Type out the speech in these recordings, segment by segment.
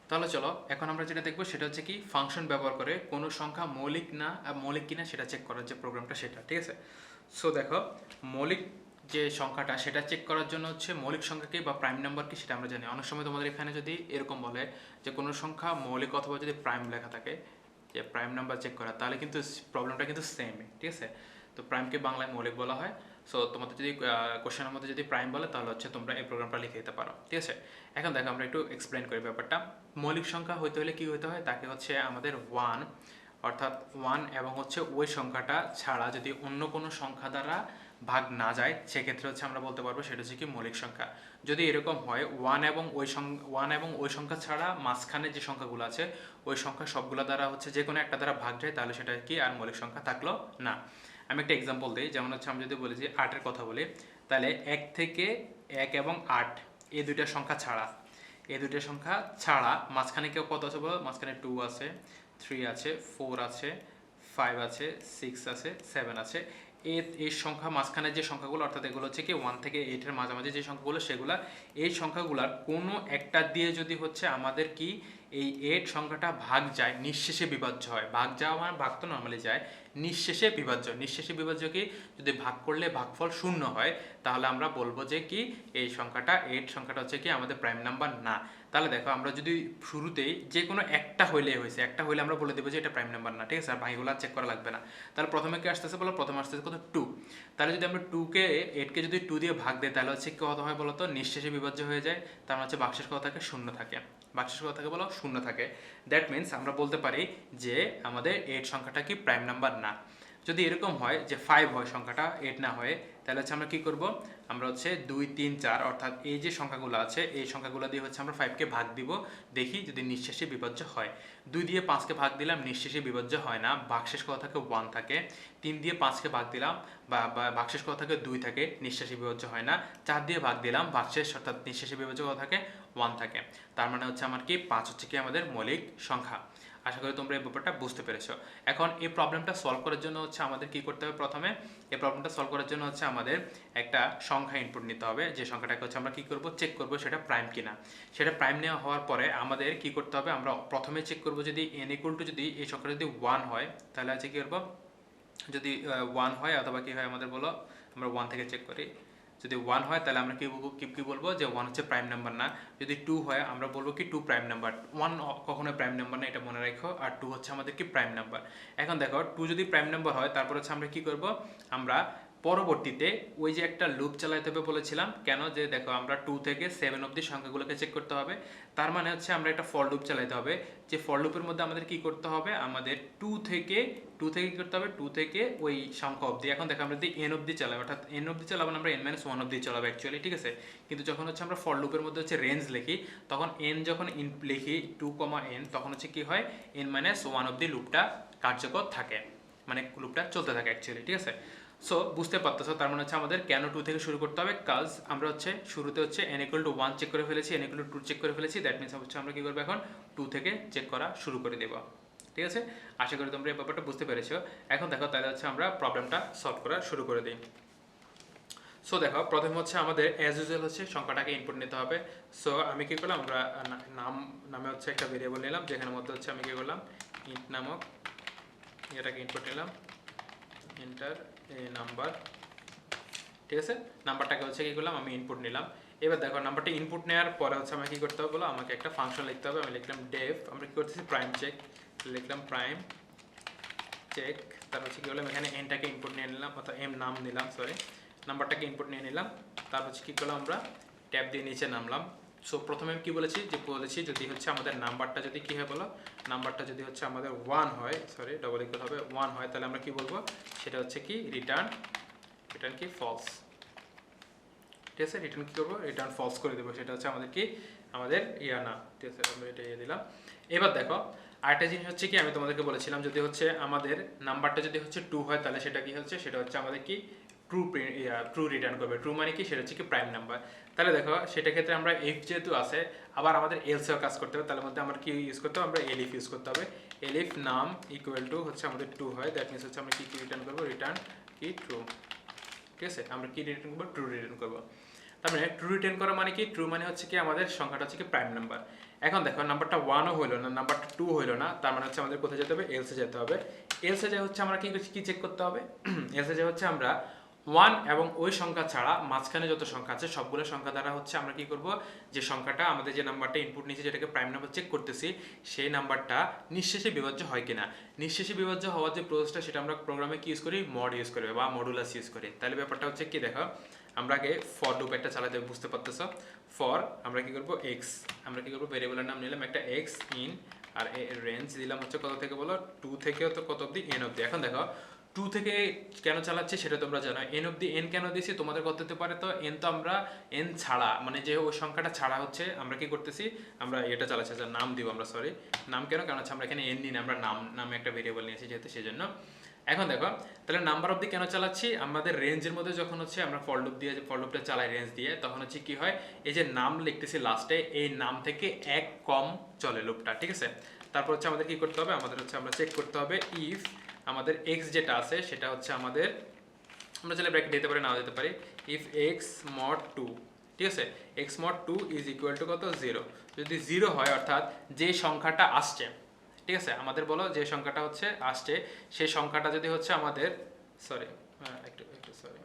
তাহলে চলো এখন আমরা যেটা দেখবো সেটা হচ্ছে কি ফাংশন ব্যবহার করে কোনো সংখ্যা মৌলিক কিনা সেটা চেক করার যে প্রোগ্রামটা সেটা, ঠিক আছে। সো দেখো, মৌলিক যে সংখ্যাটা সেটা চেক করার জন্য হচ্ছে মৌলিক সংখ্যা কি বা প্রাইম নাম্বার কি সেটা আমরা জানি। অনেক সময় তোমাদের এখানে যদি এরকম বলে যে কোনো সংখ্যা মৌলিক অথবা যদি প্রাইম লেখা থাকে যে প্রাইম নাম্বার চেক করা, তাহলে কিন্তু প্রবলেমটা কিন্তু সেমই, ঠিক আছে। তো প্রাইমকে বাংলায় মৌলিক বলা হয়। সো তোমাদের যদি কোশ্চেনের মধ্যে যদি প্রাইম বলে তাহলে হচ্ছে তোমরা এই প্রোগ্রামটা লিখে দিতে পারো, ঠিক আছে। এখন দেখো আমরা একটু এক্সপ্লেন করি ব্যাপারটা। মৌলিক সংখ্যা হইতে হলে কি হইতে হয়, তাকে হচ্ছে আমাদের ওয়ান, অর্থাৎ ওয়ান এবং হচ্ছে ওই সংখ্যাটা ছাড়া যদি অন্য কোনো সংখ্যা দ্বারা ভাগ না যায় সেক্ষেত্রে হচ্ছে আমরা বলতে পারবো সেটা হচ্ছে কি মৌলিক সংখ্যা। যদি এরকম হয় ওয়ান এবং ওই সংখ্যা ছাড়া মাঝখানে যে সংখ্যাগুলো আছে ওই সংখ্যা সবগুলো দ্বারা হচ্ছে যে কোনো একটা দ্বারা ভাগ যায়, তাহলে সেটা কি আর মৌলিক সংখ্যা থাকলো না। আমি একটা এক্সাম্পল দিই, যেমন হচ্ছে আমি যদি বলি যে আটের কথা বলি, তাহলে এক এবং আট এই দুইটা সংখ্যা ছাড়া মাঝখানে কেউ কত আছে বলো, মাঝখানে টু আছে, থ্রি আছে, ফোর আছে, ফাইভ আছে, সিক্স আছে, সেভেন আছে। এই সংখ্যা মাঝখানে যে সংখ্যাগুলো, অর্থাৎ এগুলো হচ্ছে কি ওয়ান থেকে এইটের মাঝামাঝি যে সংখ্যাগুলো সেগুলা, এই সংখ্যাগুলার কোনো একটা দিয়ে যদি হচ্ছে আমাদের কি এই এইট সংখ্যাটা ভাগ যায়, নিঃশেষে বিভাজ্য হয়। ভাগ যাওয়া মানে ভাগ তো নর্মালি যায়, নিঃশেষে বিভাজ্য কি যদি ভাগ করলে ভাগফল শূন্য হয় তাহলে আমরা বলবো যে কি এই সংখ্যাটা এইট সংখ্যাটা হচ্ছে কি আমাদের প্রাইম নাম্বার না। তাহলে দেখো আমরা যদি শুরুতেই যে কোনো একটা হইলে আমরা বলে দেবো যে এটা প্রাইম নাম্বার না, ঠিক আছে, আর বাকিগুলো চেক করা লাগবে না। তাহলে প্রথমে কি আসতেছে বলো, প্রথমে আসতেছে কত, টু। তাহলে যদি আমরা এইটকে যদি টু দিয়ে ভাগ দিই তাহলে হচ্ছে কত হয় বলো তো, নিঃশেষে বিভাজ্য হয়ে যায়। তার মানে হচ্ছে বাক্সের কথা থাকে শূন্য থাকে, বলো শূন্য থাকে। দ্যাট মিনস আমরা বলতে পারি যে আমাদের এইট সংখ্যাটা কি প্রাইম নাম্বার না। যদি এরকম হয় যে ফাইভ হয় সংখ্যাটা, এইট না হয়ে, তাহলে হচ্ছে আমরা কি করব, আমরা হচ্ছে দুই তিন চার অর্থাৎ এই যে সংখ্যাগুলো আছে এই সংখ্যাগুলো দিয়ে হচ্ছে আমরা ফাইভকে ভাগ দিব, দেখি যদি নিঃশেষে বিভাজ্য হয়। দুই দিয়ে পাঁচকে ভাগ দিলাম, নিঃশেষে বিভাজ্য হয় না, ভাগশেষ কত থাকে, ওয়ান থাকে। তিন দিয়ে পাঁচকে ভাগ দিলাম বা ভাগশেষ কত থাকে, দুই থাকে, নিঃশেষে বিভাজ্য হয় না। চার দিয়ে ভাগ দিলাম, ভাগশেষ অর্থাৎ নিঃশেষে বিভাজ্য কত থাকে, ওয়ান থাকে। তার মানে হচ্ছে আমার কি পাঁচ হচ্ছে কি আমাদের মৌলিক সংখ্যা। আশা করি তোমরা এই ব্যাপারটা বুঝতে পেরেছো। এখন এই প্রবলেমটা সলভ করার জন্য হচ্ছে আমাদের কি করতে হবে, প্রথমে এই প্রবলেমটা সলভ করার জন্য হচ্ছে আমাদের একটা সংখ্যা ইনপুট নিতে হবে, যে সংখ্যাটাকে হচ্ছে আমরা কি করব, চেক করব সেটা প্রাইম কিনা। সেটা প্রাইম নেওয়া হওয়ার পরে আমাদের কি করতে হবে, আমরা প্রথমে চেক করব যদি n ইকুয়াল টু যদি এই সংখ্যাটা যদি ওয়ান হয় তাহলে হচ্ছে কি করব, যদি ওয়ান হয় অথবা কি হয় আমাদের বলো, আমরা ওয়ান থেকে চেক করি। যদি ওয়ান হয় তাহলে আমরা কি বলবো যে ওয়ান হচ্ছে প্রাইম নাম্বার না। যদি টু হয় আমরা বলবো কি টু প্রাইম নাম্বার। ওয়ান কখনো প্রাইম নাম্বার না, এটা মনে রাখো। আর টু হচ্ছে আমাদের কি প্রাইম নাম্বার। এখন দেখো টু যদি প্রাইম নাম্বার হয় তারপর হচ্ছে আমরা কি করব, আমরা পরবর্তীতে ওই যে একটা লুপ চালাইতে হবে বলেছিলাম, কেন যে দেখো আমরা টু থেকে সেভেন অব্দি সংখ্যাগুলোকে চেক করতে হবে। তার মানে হচ্ছে আমরা একটা ফর লুপ চালাইতে হবে, যে ফর লুপের মধ্যে আমাদের কি করতে হবে, আমাদের টু থেকে কি করতে হবে, টু থেকে ওই সংখ্যা অবধি। এখন দেখো আমরা যদি এন অবধি চালাই, অর্থাৎ এন অবধি চালাবো না, আমরা এন মাইনাস ওয়ান অবধি চালাবো অ্যাকচুয়ালি, ঠিক আছে। কিন্তু যখন হচ্ছে আমরা ফর লুপের মধ্যে হচ্ছে রেঞ্জ লিখি, তখন এন যখন লিখি টু কমা এন, তখন হচ্ছে কি হয়, এন মাইনাস ওয়ান অবধি লুপটা কার্যকর থাকে, মানে লুপটা চলতে থাকে অ্যাকচুয়ালি, ঠিক আছে। সো বুঝতে পারতেছো, তার মানে হচ্ছে আমাদের কেন টু থেকে শুরু করতে হবে, কাজ আমরা হচ্ছে শুরুতে হচ্ছে N equal to one check করে ফেলেছি, N equal to two check করে ফেলেছি। দ্যাট মিনস হচ্ছে আমরা কি করবো, এখন টু থেকে চেক করা শুরু করে দেবো, ঠিক আছে। আশা করি তোমরা এই ব্যাপারটা বুঝতে পেরেছো। এখন দেখো তাহলে হচ্ছে আমরা প্রবলেমটা সলভ করা শুরু করে দিই। সো দেখো প্রথমে হচ্ছে আমাদের অ্যাজ ইউজুয়াল হচ্ছে সংখ্যাটাকে ইনপুট নিতে হবে। সো আমি কি করলাম, আমরা নামে হচ্ছে একটা ভেরিয়েবল নিলাম, যেখানের মধ্যে হচ্ছে আমি কি করলাম, ইন্ট নামক এটাকে ইনপুট নিলাম, এন্টার এ নাম্বার, ঠিক আছে। নাম্বারটাকে হচ্ছে কি করলাম, আমি ইনপুট নিলাম। এবার দেখো নাম্বারটা ইনপুট নেওয়ার পরে হচ্ছে আমাকে কি করতে হবে বলো, আমাকে একটা ফাংশন লিখতে হবে। আমি লিখলাম ডেফ, আমরা কি করতেছি প্রাইম চেক, লিখলাম প্রাইম চেক। তারপর হচ্ছে কি করলাম, এখানে এনটাকে ইনপুট নিয়ে নিলাম, অর্থাৎ এম নাম নিলাম, সরি নাম্বারটাকে ইনপুট নিয়ে নিলাম। তারপর হচ্ছে কি করলাম, আমরা ট্যাব দিয়ে নিচে নামলাম। সো প্রথমে আমি কি বলেছি, যদি হচ্ছে আমাদের নাম্বারটা যদি কি হয় বলো, নাম্বারটা যদি হচ্ছে আমাদের ওয়ান হয়, সরি ডবল ইকুয়াল হবে ওয়ান হয়, তাহলে আমরা কি বলবো, সেটা হচ্ছে কি রিটার্ন কি ফলস, ঠিক আছে। রিটার্ন কি করবো, রিটার্ন ফলস করে দেবো, সেটা হচ্ছে আমাদের কি আমাদের না, ঠিক আছে, আমরা এটা দিলাম। এবার দেখো আরেকটা জিনিস হচ্ছে কি, আমি তোমাদেরকে বলেছিলাম যদি হচ্ছে আমাদের নাম্বারটা যদি হচ্ছে টু হয় তাহলে সেটা কি হচ্ছে, সেটা হচ্ছে আমাদের কি ট্রু রিটার্ন করবে। ট্রু মানে কি, সেটা হচ্ছে কি প্রাইম নাম্বার। তাহলে দেখো সেটা ক্ষেত্রে আমরা এফ যেহেতু আছে, আবার আমাদের এলসেও কাজ করতে হবে, তার মধ্যে আমরা কি ইউজ করতে হবে, আমরা এলিফ ইউজ করতে হবে। এলিফ নাম ইকুয়াল টু হচ্ছে আমাদের টু হয়, দ্যাট মিনস হচ্ছে আমরা কি রিটার্ন করবো, রিটার্ন কি ট্রু, ঠিক আছে। আমরা কি রিটার্ন করবো, ট্রু রিটার্ন করবো। তার মানে ট্রু রিটার্ন করা মানে কি, ট্রু মানে হচ্ছে কি আমাদের সংখ্যাটা হচ্ছে কি প্রাইম নাম্বার। এখন দেখো নাম্বারটা 1ও হইলো না, নাম্বারটা 2 হইলো না, তার মানে হচ্ছে আমাদের কোথায় যেতে হবে, এলসে যেতে হবে। এলসে যে হচ্ছে আমরা কি চেক করতে হবে, এলসে যে হচ্ছে আমরা 1 এবং ওই সংখ্যা ছাড়া মাঝখানে যত সংখ্যা আছে সবগুলো সংখ্যা দ্বারা হচ্ছে আমরা কি করব, যে সংখ্যাটা আমাদের যে নাম্বারটা ইনপুট নিয়েছে যেটাকে প্রাইম নাম্বার চেক করতেছি, সেই নাম্বারটা নিঃশেষে বিভাজ্য হয় কিনা। নিঃশেষে বিভাজ্য হওয়ার যে প্রসেসটা সেটা আমরা প্রোগ্রামে কি ইউজ করি, মড ইউজ করি বা মডুলাস ইউজ করি। তাহলে ব্যাপারটা হচ্ছে কি দেখো, আমরা আগে ফর লুপ একটা চালাতে, বুঝতে পারতেছো। ফর আমরা কি করব, এক্স, আমরা কি করব, ভেরিয়েবলের নাম নিলাম একটা এক্স ইন, আর রেঞ্জ দিলাম হচ্ছে কত থেকে বলো, 2 থেকে তো কত অবধি, এন অবধি। এখন দেখো 2 থেকে কেন চালাচ্ছি সেটা তোমরা জানো, এন অবধি, এন কেন দিয়েছি তোমাদের কত হতে পারে, তো এন তো আমরা এন ছাড়া মানে যে ওই সংখ্যাটা ছাড়া হচ্ছে আমরা কি করতেছি, আমরা এটা চালাচ্ছি, নাম দিব আমরা, সরি নাম কেন, কারণ হচ্ছে আমরা এখানে এন নিই না, আমরা নাম নামে একটা ভেরিয়েবল নিয়েছি যেহেতু সেই জন্য। এখন দেখো তাহলে নাম্বার অবধি কেন চালাচ্ছি, আমাদের রেঞ্জের মধ্যে যখন হচ্ছে আমরা ফর লুপ দিয়ে, ফর লুপটা চালাই রেঞ্জ দিয়ে, তখন হচ্ছে কি হয়, এই যে নাম লিখতেছি লাস্টে, এই নাম থেকে এক কম চলে লুপটা, ঠিক আছে। তারপর হচ্ছে আমাদের কি করতে হবে, আমাদের হচ্ছে আমরা চেক করতে হবে ইফ আমাদের এক্স যেটা আছে সেটা হচ্ছে আমাদের, আমরা চাইলে ব্র্যাকেট দিতে পারি, নাও দিতে পারি, ইফ এক্স মড 2, ঠিক আছে, x mod 2 is equal to কত, 0। যদি 0 হয় অর্থাৎ যে সংখ্যাটা আসছে, ঠিক আছে, আমাদের বলো যে সংখ্যাটা হচ্ছে আসছে, সেই সংখ্যাটা যদি হচ্ছে আমাদের, সরি একটু সরি,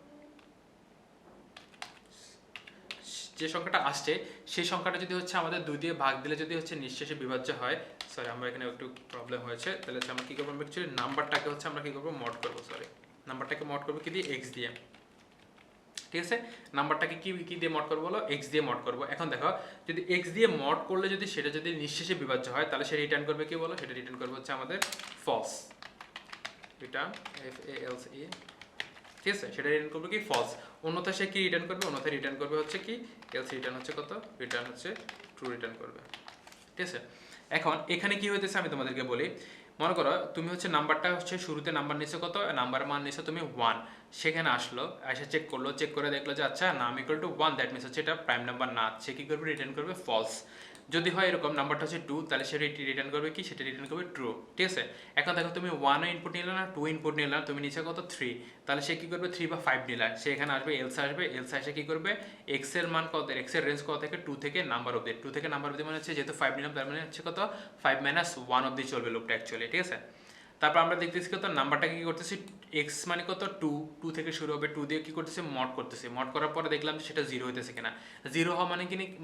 যে সংখ্যাটা আসছে সেই সংখ্যাটা যদি হচ্ছে আমাদের 2 দিয়ে ভাগ দিলে যদি হচ্ছে নিঃশেষে বিভাজ্য হয়, সরি আমরা এখানে একটু প্রবলেম হয়েছে, তাহলে হচ্ছে আমরা কি করবো, অ্যাকচুয়ালি নাম্বারটাকে হচ্ছে আমরা কি করবো, মড করবো, সরি নাম্বারটাকে মড করবো কি দিয়ে, এক্স দিয়ে, ঠিক আছে। নাম্বারটাকে কি দিয়ে মড করবো বলো, এক্স দিয়ে মড করবো। এখন দেখো যদি এক্স দিয়ে মড করলে যদি সেটা যদি নিঃশেষে বিভাজ্য হয় তাহলে সে রিটার্ন করবে কি বলো, সেটা রিটার্ন করবে হচ্ছে আমাদের false, return F A L S E, ঠিক আছে, সেটা রিটার্ন করবে কি ফলস। অন্যথায় সে কি রিটার্ন করবে, অন্যথায় রিটার্ন করবে হচ্ছে কি, এলস রিটার্ন হচ্ছে কত, রিটার্ন হচ্ছে ট্রু রিটার্ন করবে, ঠিক আছে। এখন এখানে কি হইতেছে আমি তোমাদেরকে বলি, মনে করো তুমি হচ্ছে নাম্বারটা হচ্ছে শুরুতে নাম্বার নিছো কত, নাম্বার মান নিছো তুমি 1, সেখানে আসলো, এসে চেক করলো, চেক করে দেখলো যে আচ্ছা নাম ইকুয়াল টু 1, দ্যাট মিনস হচ্ছে এটা প্রাইম নাম্বার না, সে কি করবে, রিটার্ন করবে ফলস। যদি হয় এরকম নাম্বারটা হচ্ছে 2, তাহলে সে রিটার্ন করবে কি, সেটা রিটার্ন করবে ট্রু, ঠিক আছে। এখন দেখো তুমি 1 ইনপুট নিলে না, 2 ইনপুট নিলে না, তুমি নিচে কত 3, তাহলে সে কি করবে 3 বা 5 নিলে, সে এখানে আসবে, এলস আসবে, এলস এসে কি করবে, এক্স এর মান কত, এক্স এর রেঞ্জ কত থেকে, 2 থেকে নাম্বার অবধি, 2 থেকে নাম্বার অবধি মানে হচ্ছে যেহেতু 5 নিলাম তার মানে হচ্ছে কত, 5 - 1 অবধি চলবে লুপটা অ্যাকচুয়ালি, ঠিক আছে। তারপর আমরা দেখতেছি কত, নাম্বারটাকে কি করতেছি, এক্স মানে কত 2, 2 থেকে শুরু হবে, 2 দিয়ে কি করতেছি, মড করতেছি, মড করার পরে দেখলাম সেটা 0 হইতেছে কিনা, 0 হওয়া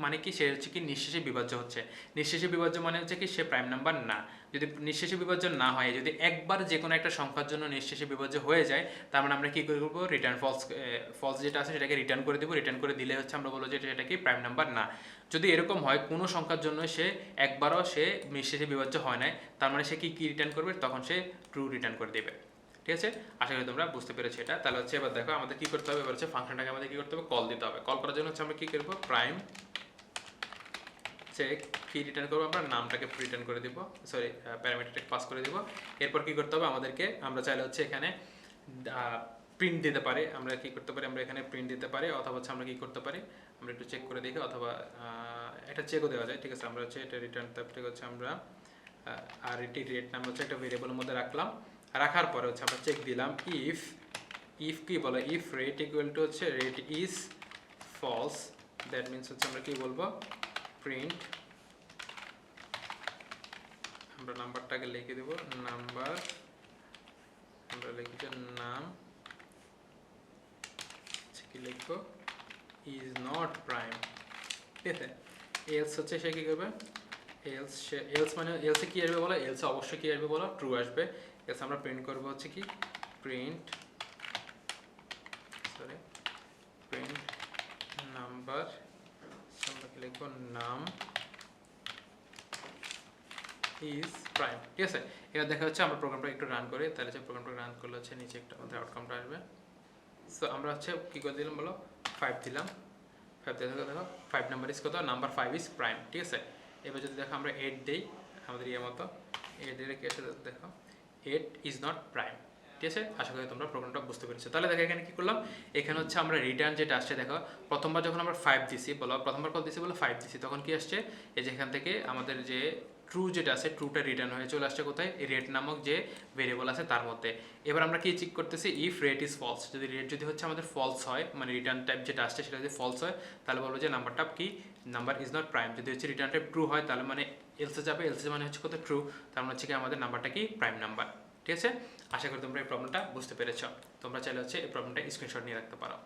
মানে কি সে হচ্ছে কি নিঃশেষে বিভাজ্য হচ্ছে, নিঃশেষে বিভাজ্য মানে হচ্ছে কি সে প্রাইম নাম্বার না। যদি নিঃশেষে বিভাজ্য না হয়, যদি একবার যে কোনো একটা সংখ্যার জন্য নিঃশেষে বিভাজ্য হয়ে যায়, তার মানে আমরা কি করবো, রিটার্ন ফলস, ফলস যেটা আছে সেটাকে রিটার্ন করে দেবো, রিটার্ন করে দিলে হচ্ছে আমরা বলবো যে এটা কি প্রাইম নাম্বার না। যদি এরকম হয় কোনো সংখ্যার জন্য সে একবারও সে নিঃশেষে বিভাজ্য হয় নাই, তার মানে সে কি রিটার্ন করবে, তখন সে ট্রু রিটার্ন করে দেবে, ঠিক আছে। আশা করি তোমরা বুঝতে পেরেছো এটা। তাহলে হচ্ছে এবার দেখো আমাদের কি করতে হবে, এবার হচ্ছে ফাংশনটাকে আমাদের কি করতে হবে, কল দিতে হবে। কল করার জন্য হচ্ছে আমরা কি করবো, প্রাইম চেক কি রিটার্ন করবো, আমরা নামটাকে রিটার্ন করে দিব, সরি প্যারামিটারটাকে পাস করে দিব। এরপর কি করতে হবে আমাদেরকে, আমরা চাইলে হচ্ছে এখানে প্রিন্ট দিতে পারি, আমরা কি করতে পারি, আমরা এখানে প্রিন্ট দিতে পারি, অথবা হচ্ছে আমরা কি করতে পারি, আমরা একটু চেক করে দেখি, অথবা এটা চেকও দেওয়া যায়, ঠিক আছে। আমরা হচ্ছে এটা রিটার্ন টাইপটা হচ্ছে আমরা আর এটি রেট নাম হচ্ছে একটা ভেরিয়েবলের মধ্যে রাখলাম, রাখার পরে হচ্ছে আমরা চেক দিলাম ইফ কি বলে, ইফ রেট ইকুয়াল টু হচ্ছে rate is false, that means হচ্ছে আমরা কি বলবো, প্রিন্ট, আমরা নাম্বারটাকে লিখে দেব, নাম্বার, আমরা লিখেছি নাম, কি লিখবো, ইজ নট প্রাইম, ঠিক আছে। এলস হচ্ছে সে কি করবে, এলস মানে এলসে কি আসবে বলো, এলসে অবশ্যই কি আসবে বলো, ট্রু আসবে। এলস আমরা প্রিন্ট করব হচ্ছে কি, প্রিন্ট নাম্বার, আমরা কি লিখবো, নাম ইজ প্রাইম, ঠিক আছে। এবার দেখা হচ্ছে আমরা প্রোগ্রামটা একটু রান করি, তাহলে হচ্ছে প্রোগ্রামটা রান করলে হচ্ছে নিচে একটা আমাদের আউটকামটা আসবে। সো আমরা হচ্ছে কি করে দিলাম বলো, 5 দিলাম, 5 দিয়ে দেখো 5 নাম্বার ইজ কত, নাম্বার 5 ইজ প্রাইম, ঠিক আছে। এবার যদি দেখো আমরা 8 দেই, আমাদের ইয়ে মতো 8 দিলে কি আছে দেখো, 8 ইজ নট প্রাইম, ঠিক আছে। আশা করি তোমরা প্রোগ্রামটা বুঝতে পেরেছো। তাহলে দেখো এখানে কি করলাম, এখানে হচ্ছে আমরা রিটার্ন যেটা আসছে দেখো, প্রথমবার যখন আমরা 5 দিছি বলো, প্রথমবার কল দিছি বলো 5 দিছি, তখন কি আসছে, এই যে এখান থেকে আমাদের যে ট্রু যেটা আছে ট্রুটা রিটার্ন হয়ে চলে আসছে কোথায়, রেট নামক যে ভেরিয়েবল আছে তার মধ্যে। এবার আমরা কি চেক করতেছি, ইফ রেট ইজ ফলস, যদি রেট যদি হচ্ছে আমাদের ফলস হয়, মানে রিটার্ন টাইপ যেটা আসছে সেটা যদি ফলস হয়, তাহলে বলবো যে নাম্বারটা কি, নাম্বার ইজ নট প্রাইম। যদি হচ্ছে রিটার্ন টাইপ ট্রু হয় তাহলে মানে এলসে যাবে, এলসে মানে হচ্ছে কত ট্রু, তার মানে হচ্ছে কি আমাদের নাম্বারটা কি প্রাইম নাম্বার। ঠিক আছে, আশা করি তোমরা এই প্রবলেমটা বুঝতে পেরেছ। তোমরা চাইলে হচ্ছে এই প্রবলেমটা স্ক্রিনশট নিয়ে রাখতে পারো।